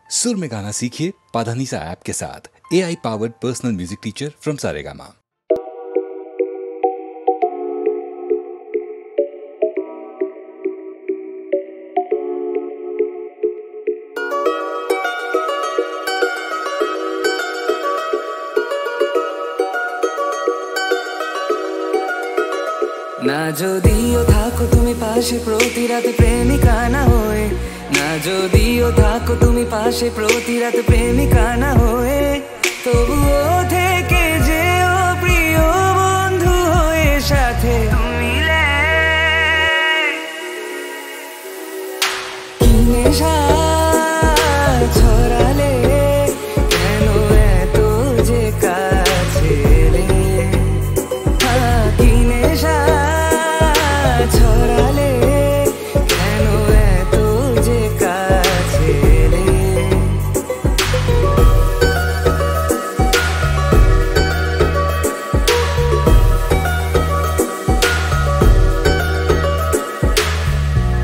सुर में गाना सीखिए पाधानीसा ऐप के साथ। AI powered personal music teacher from Saregama. না যদিও থাকো তুমি পাশে প্রতি রাতে প্রেমিকা না হয়ে, না যদিও থাকো তুমি পাশে প্রতি রাতে প্রেমিকা না হয়ে, তবুও থেকে যেও প্রিয় বন্ধু হয়ে সাথে তুমি কি নেশা ছড়ালে কেন এত যে কাছে এলে, কি নেশা ছড়ালে কেন এত যে কাছে এলে।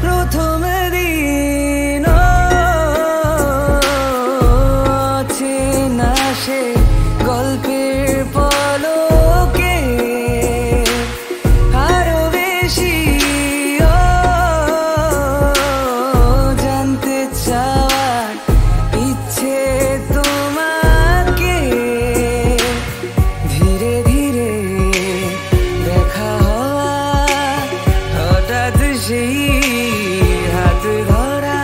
প্রথম দিন চেনা সে গল্পের পলকে আরো বেশি জানতে চাওয়ার ইচ্ছে তোমাকে, ধীরে ধীরে দেখা হওয়া হঠাৎ সেই হাত ধরা,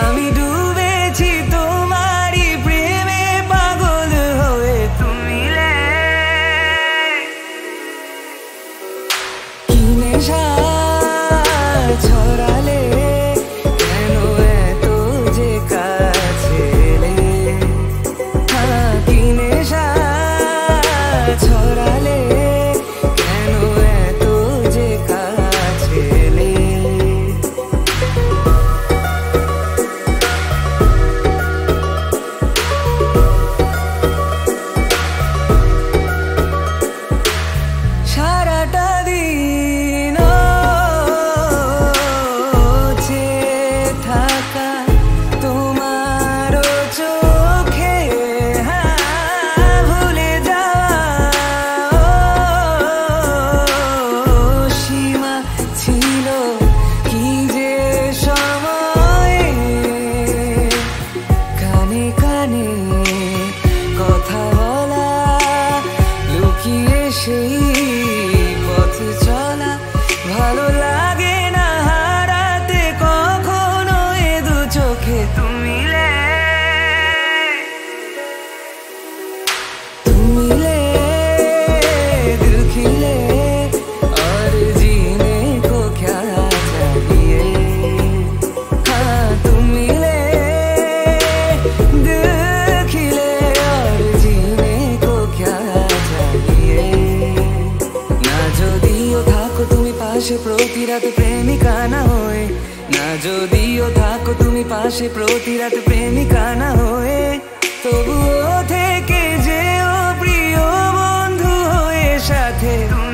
আমি ডুবেছি তোমারই প্রেমে পাগল হয়ে তুমি কি নেশা ছড়ালে কেন এত যে কাছে এলে, কি নেশা ছড়ালে কেন এত যে কাছে এলে। সারাটা দিন চেয়ে থাকা তোমার চোখে ভুলে যাওয়া সীমা ছিল কি যে সময়ে, কানে কানে কথা বলা লুকিয়ে সেই পথ চলা, ভালো লাগে না হারাতে কখনো এ দু চোখে তুমি दिल खिले और जीने को क्या चाहिए, हाँ तुम मिले दिल खिले और जीने को क्या चाहिए। না যদিও থাকো তুমি পাশে প্রতি রাতে প্রেমিকা না হয়ে, না যদিও থাকো তুমি পাশে প্রতি রাতে প্রেমিকা না হয়ে, তবুও থেকে যেও প্রিয় বন্ধু হয়ে সাথে তুমি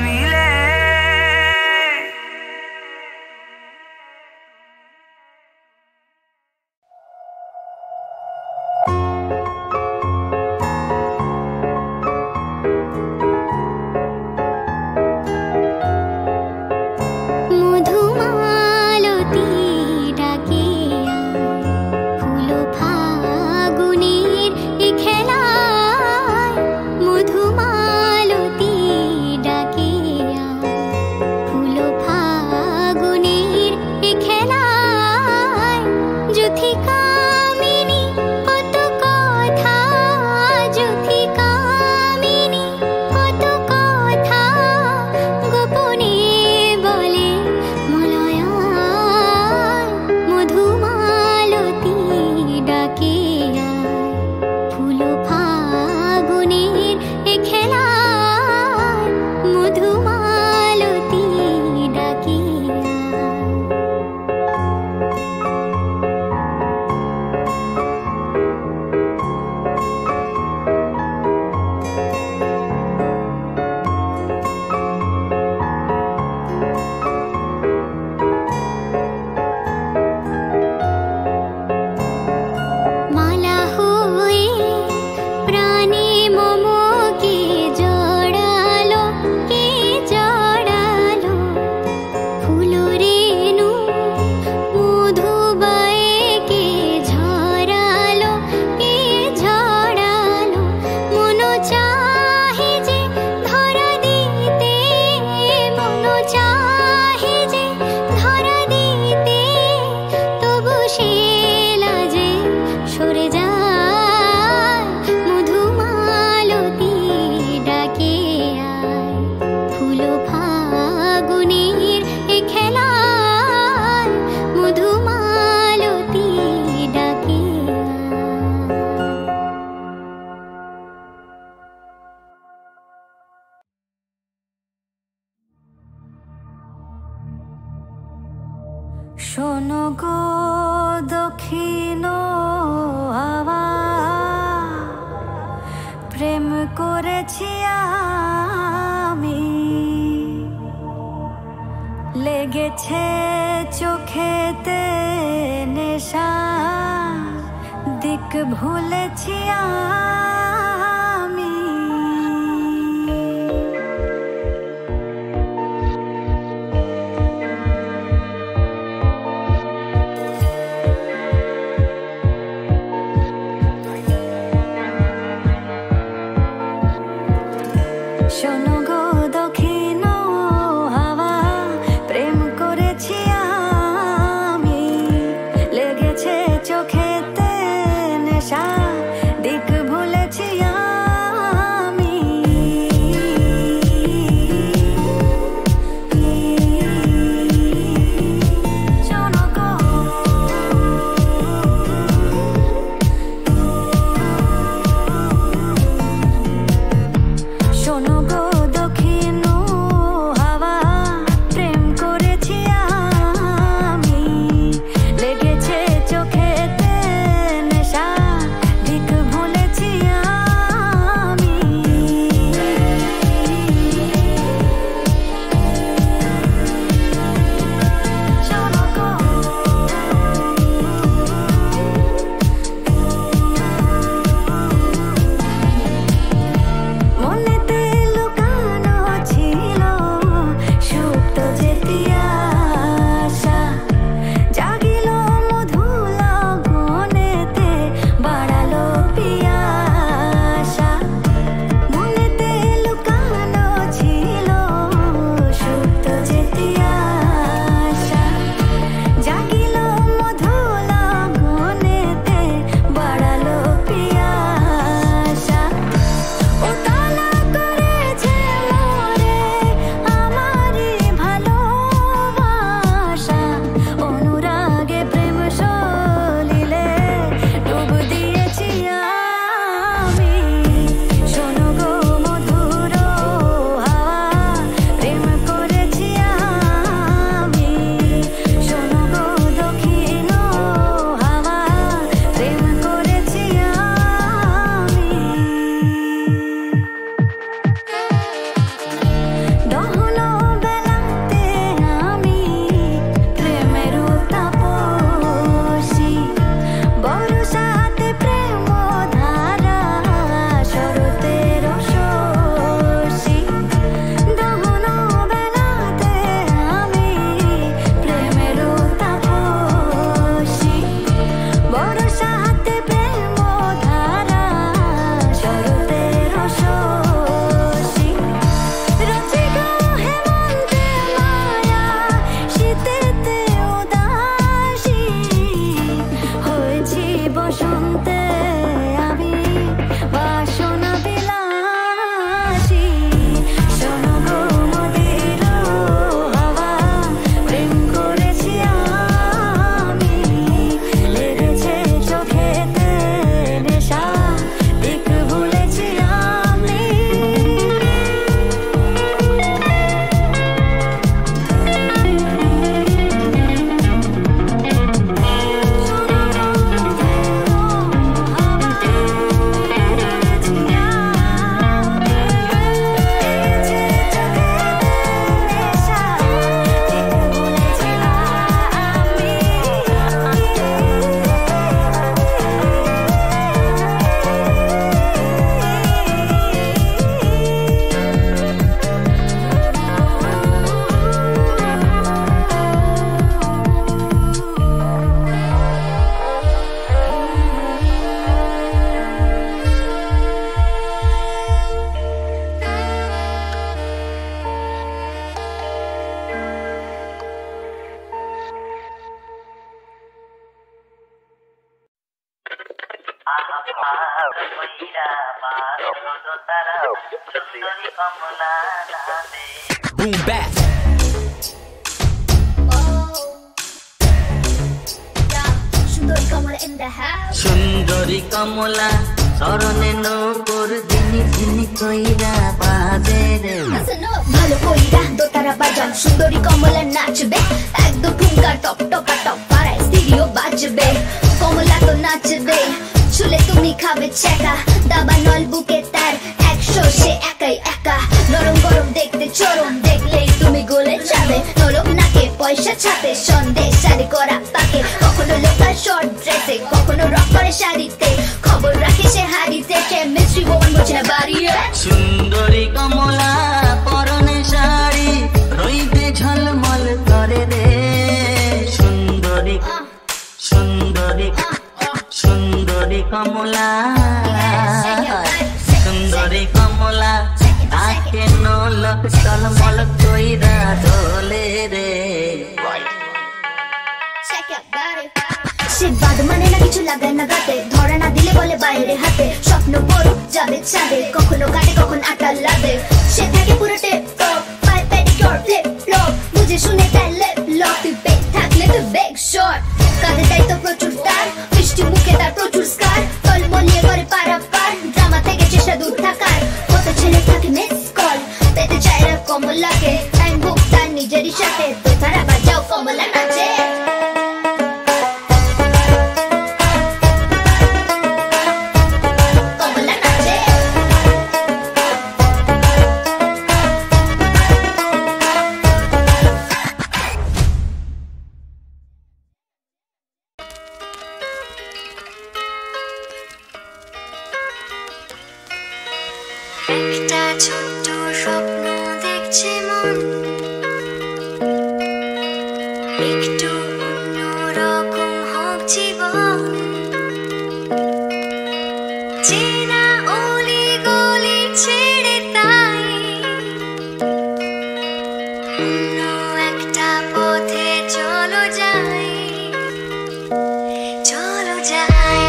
মধুমালতী ডাকে ফুল ফাগুনের এই খেলা গো দক্ষিণ হাওয়া, প্রেম করেছি আমি, লেগেছে চোখেতে নেশা, দিক ভুলেছি আমি। শোনো গো দক্ষিণ হাওয়া, প্রেম করেছি আমি, লেগেছে চোখেতে নেশা, দিক ভুলেছি আমি। শোনো গো, শোনো গো দক্ষিণ হাওয়া, প্রেম করেছি আমি, লেগেছে চোখেতে নেশা, দিক ভুলেছি আমি। শোনো গো, মনেতে লুকানো ছিল সুপ্ত যে তিয়াসা, জাগিল মধু লগনেতে, বাড়ালো পিয়াসা। মনেতে লুকানো ছিল সুপ্ত যে তিয়াসা, জাগিল মধু লগনেতে, বাড়ালো পিয়াসা। ও তালা করেছে মোরে আমারি ভালোবাসা, অনুরাগে প্রেম সলিলে ডুব দিয়েছি আমি। শোনো গো মধুর হাওয়া, প্রেম করেছি আমি, শোনো গো দক্ষিণ হাওয়া, প্রেম করেছি আমি। দহন বেলাতে আমি প্রেমের তাপসী, বর্ষাতে প্রেম ধারা, শরতের শশী। দহন বেলাতে আমি প্রেমের তাপসী, বর্ষাতে প্রেম ধারা, শরতের শশী। রচিকা হেমন্তে মায়া, শীতেতে উদাসী, হয়েছি বসন্তে আমি বাসনা বিলাসী। শোনো গো মদির হাওয়া, প্রেম করেছি আমি, লেগেছে চোখেতে নেশা, দিক ভুলেছি আমি। Boom back. সুন্দরী কমলা চরণে নূপুর দিনি দিনি কইরা বাজে রে। ভালো কইরা দোতারা বাজান সুন্দরী কমলা নাচবে, একদম ঠুমকা টপ টপা টপ পাড়ায় ভিডিও বাজবে কমলা তো নাচবে চুলে তুমি খাবে চেকা দাবা নল বুকে তার 100 সে একাই একা নরম গরম দেখতে চরম দেখলেই তুমি গলে যাবে নরম নাকে পয়সা ছাপে সন্দেশ শাড়ি করা পাকে কখনো লোকাল শর্ট ড্রেসে কখনো রক করে শাড়িতে খবর রাখে সে হাড়িতে কেমিস্ট্রি বোন বুঝে না বাড়িয়ে সুন্দরী কমলা পরনে শাড়ি রইতে ঝলমল করে রে সুন্দরী সুন্দরী সুন্দরী কমলা সুন্দরী কমলা তাকে নলক টলমল কইরা দোলে রে সে বাদ মানে না কিছু লাগে না গাতে ধরা না দিলে বলে বাইরে হাতে স্বপ্ন বড় যাবে চাঁদে কখনো কাটে কখন আটা লাগে সে থাকে পুরো টেপ টপ পাই পেডিকিউর ফ্লিপ ফ্লপ বুঝে শুনে তার লেপ লক তুই পেট থাকলে তুই বেগ শট কাঁধে তাই তো প্রচুর তার মিষ্টি মুখে তার প্রচুর স্কার টলমলিয়ে করে পারাপার ড্রামা থেকে চেষ্টা দূর থাকার কত ছেলে থাকে মিস কল পেতে চায় না কমলাকে টাইম বুক তার নিজেরই সাথে তো তারা বাজাও কমলা নাচে একটা ছোট্ট স্বপ্ন দেখছে মন একটু অন্যরকম হোক জীবন চেনা অলি গলি ছেড়ে তাই অন্য একটা পথে চলো যাই চলো যাই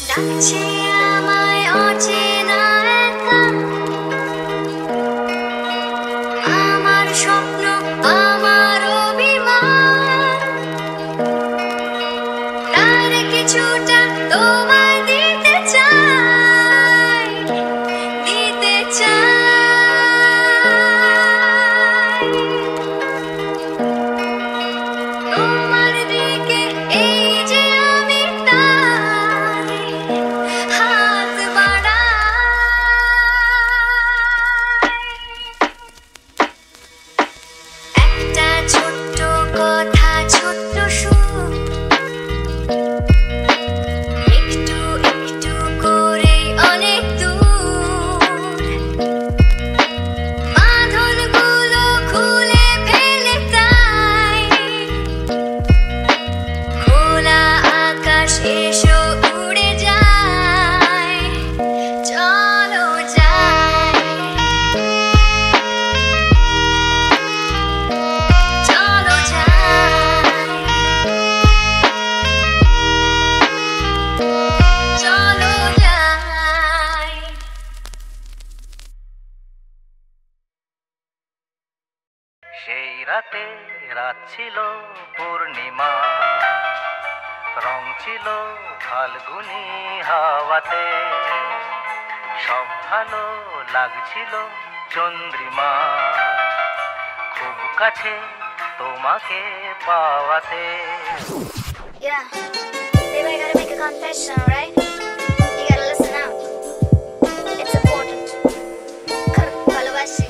ডাকছে আমায় অচেনা একা আমার স্বপ্ন আমার অভিমান তার কিছুটা তোমায় দিতে চাই দিতে চাই তোমার দিকে এই যে আমি তাই হাত বাড়াই একটা ছোট্ট কথা ছোট্ট সুর একটু একটু করে অনেক দূর বাঁধনগুলো খুলে ফেলে তাই খোলা আকাশ এসো উড়ে যায় চলো যাই চলো যাই চলো যাই সেই রাতে রাত ছিল পূর্ণিমা রং ছিল ফাল্গুনি হাওয়াতে সব ভালো লাগছিল চন্দ্রিমা খুব কাছে তোমাকে পাওয়াতে Yeah, baby, I gotta make a confession, alright? You gotta listen out. It's important. ভালোবাসি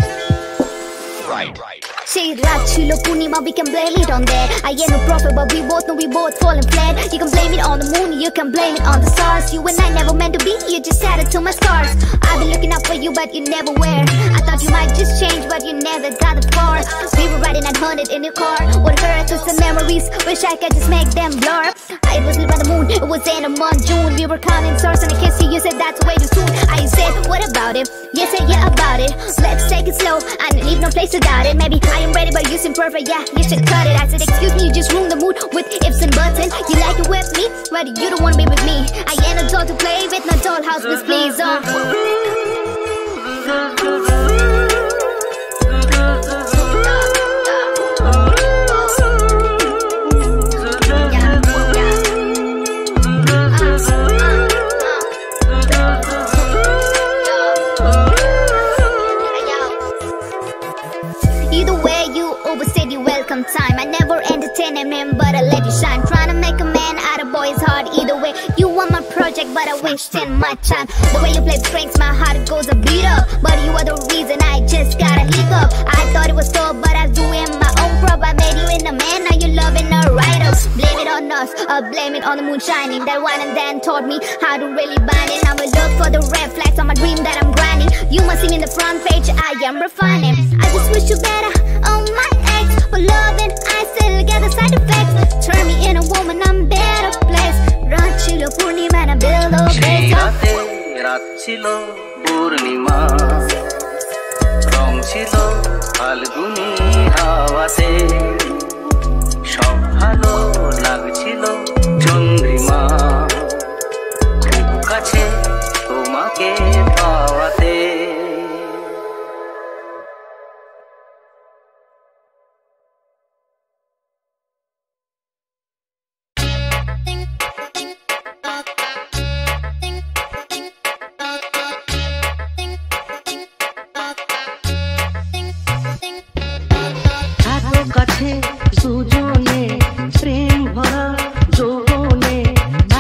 সেই রাত ছিল পূর্ণিমা, we can blame it on that. I ain't no prophet, but we both know we both falling flat. You can blame it on the moon, you can blame it on the stars. You and I never meant to be, you just added to my scars. I've been looking out for you, but you never were. I thought you might just change, but you never got the far. We were riding at home haunted in your car. What hurt us the memories, wish I could just make them blur. It was lit by the moon, it was in a month, June. We were counting stars and I kissed you, you said that's way too soon. I said, what about it? You said, yeah, about it. Let's take it slow, I leave no place to doubt it. Maybe I am ready, but you seem perfect, yeah, you should cut it. I said, excuse me, you just ruined the mood with ifs and buts. And you like to whip me, but you don't wanna be with me. I ain't a doll to play with, no dollhouse, please, please, Either way, you overstayed your welcome time. I never entertain a man, but I let you shine. Trying to make a man out of boy's heart. Either way, you want my project, but I wish in my time. The way you play pranks, my heart goes a beat up. But you are the reason I just got a hiccup. I thought it was tough, but I was doing my own prop. I made you in a man, now you loving a writer. Blame it on us, blame it on the moon shining. That one and then taught me how to really bind it. Now I look for the red flags on my dream that I'm grinding. You must see me in the front page, I am refining. I just wish you better on my ex. For loving, I still get the side effects. Turn me in a woman, I'm better place. Rachilo Purnima na build a base. Rachilo Purnima রং ছিল ফাল্গুনি হাওয়াতে সব ভালো লাগছিল চন্দ্রিমা খুব কাছে তোমাকে পাওয়াতে দুজনে প্রেম ভরা যৌবনে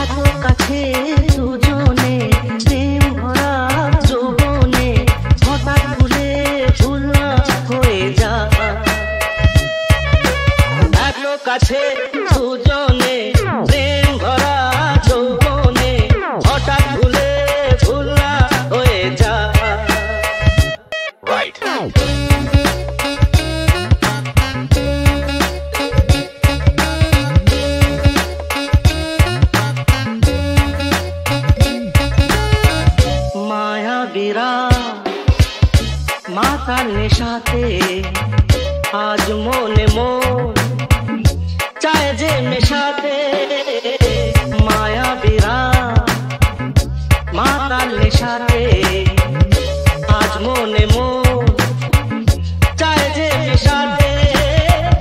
এত কাছে দুজনে প্রেম ভরা যৌবনে হঠাৎ ভুলে ভুল না হয়ে যা এত কাছে দুজনে প্রেম ভরা যৌবনে হঠাৎ ভুলে ভুল না হয়ে যা রাইট মাতার নেশাতে আজ মনে মন চায় যে মেশাতে মায়া বিরা মাতার নেশাতে আজ মনে মন চায় যে মেশাতে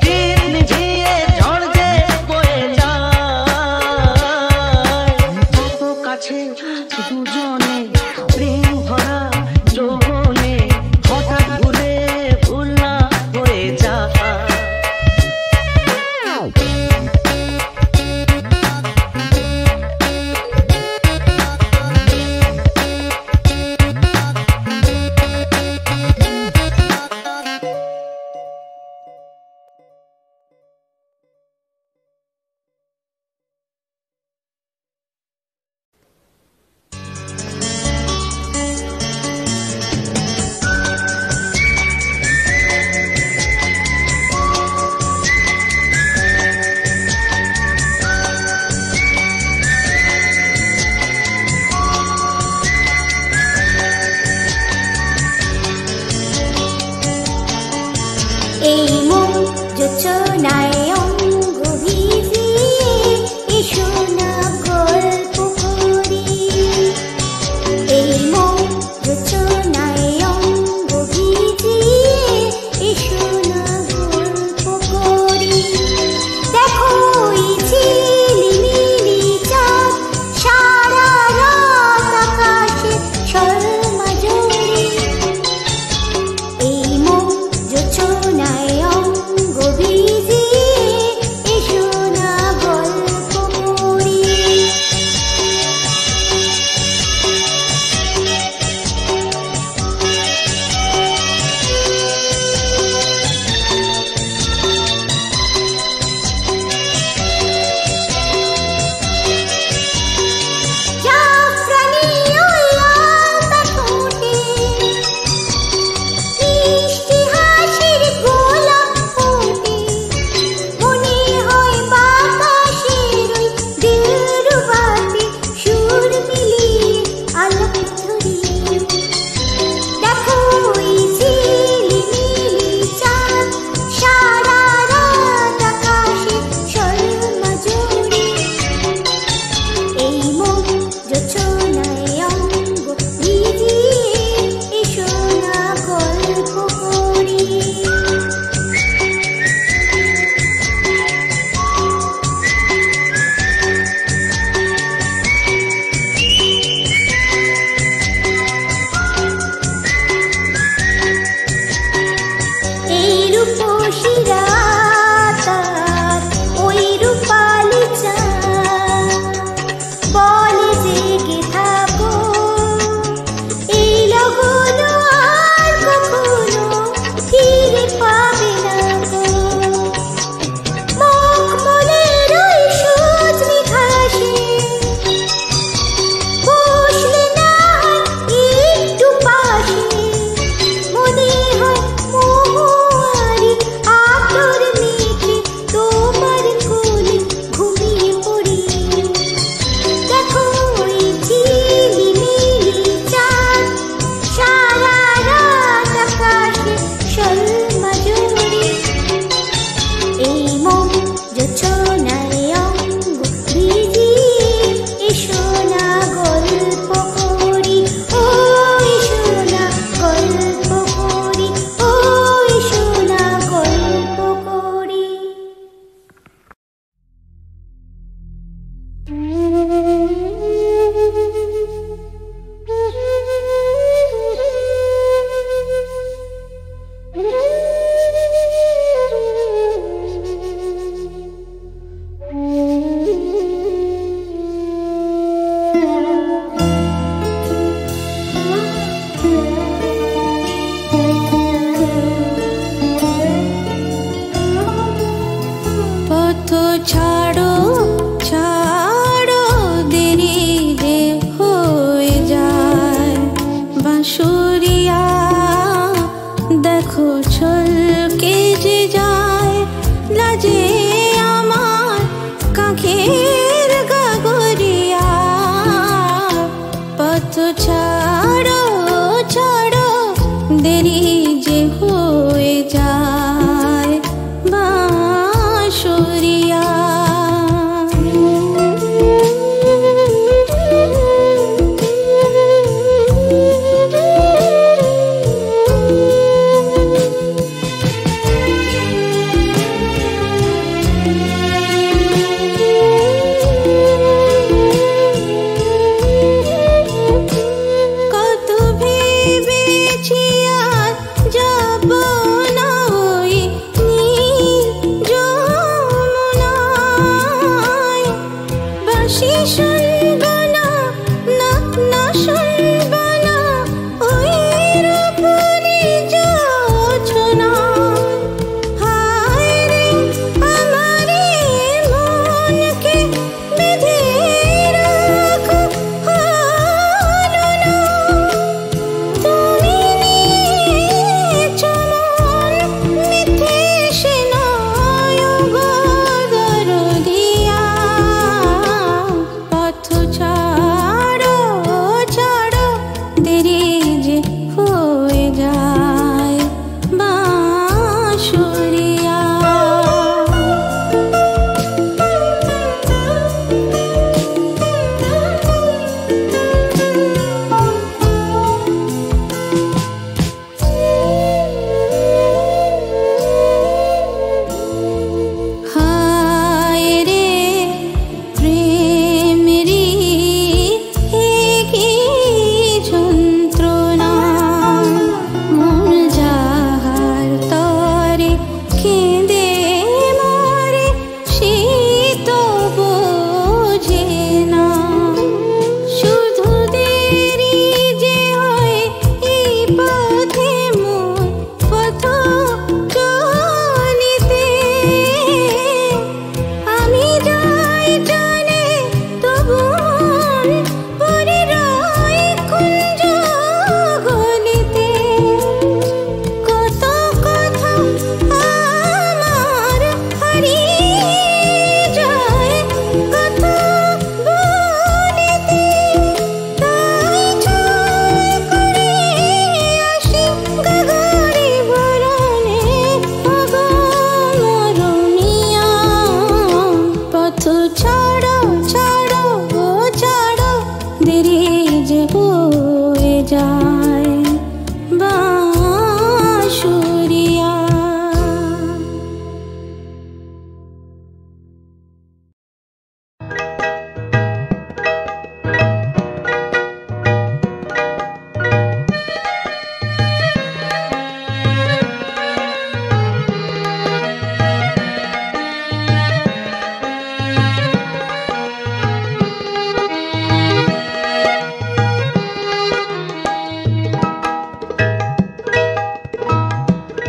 দিন নিভিয়ে ঝড় যে বয়ে যায় কত কাছে দুজনে প্রেম ভরা যৌবনে হঠাৎ ভুলে ভুল না হয়ে যা এই মন যোচনায় অঙ্গ ভিজিয়ে এসো না গল্প করি। এই মন যোচনায় অঙ্গ ভিজিয়ে এসো না গল্প করি। দেখো এই ঝিলিমিলি চাঁদ সারা রাত আকাশে শর্মা জড়ি। এই মন যোচনায় অঙ্গ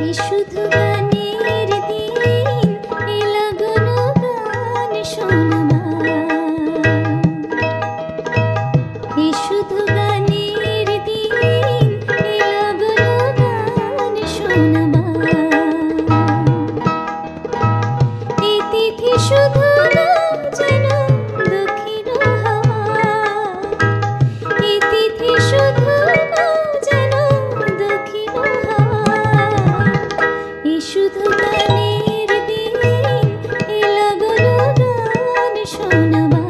এ শুধু গানের দিন, এ লাগানো গান শোনা মা। এ শুধু গানের দিন, এ লাগানো গান শোনা মা। এ তিথি শুধু না যেন দক্ষিণ হাওয়া, এ তিথি শুধু না যেন দক্ষিণ হাওয়া। এ শুধু গানের দিন, এ লাগানো গান শোনা মা।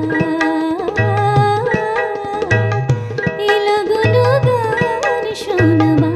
এ লাগানো গান শোনা মা।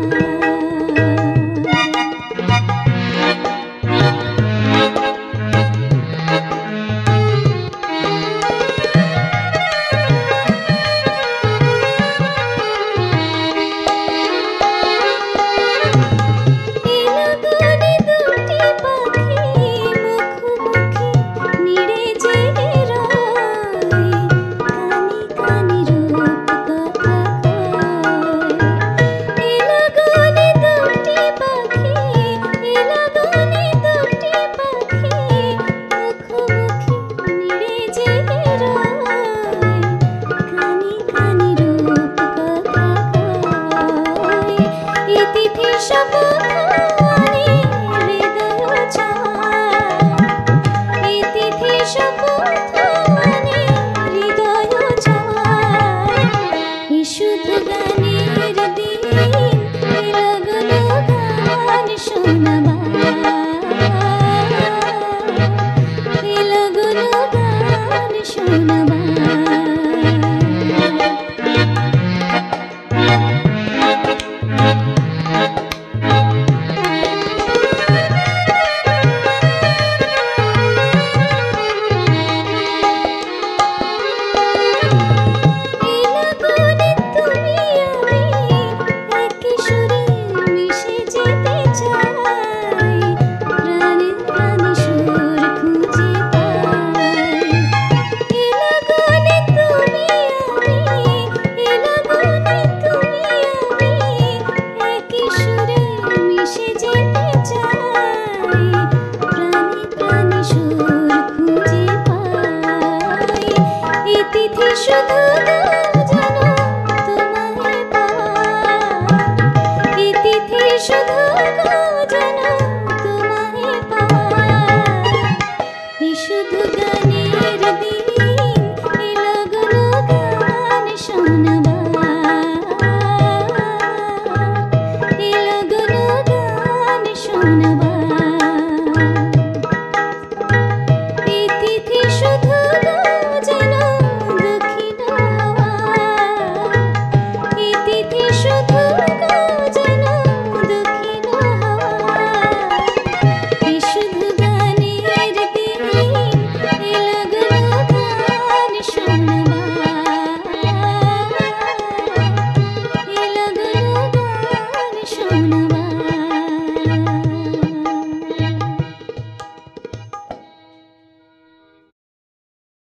শুধু গানের দিন, এ লাগানো গান শোনা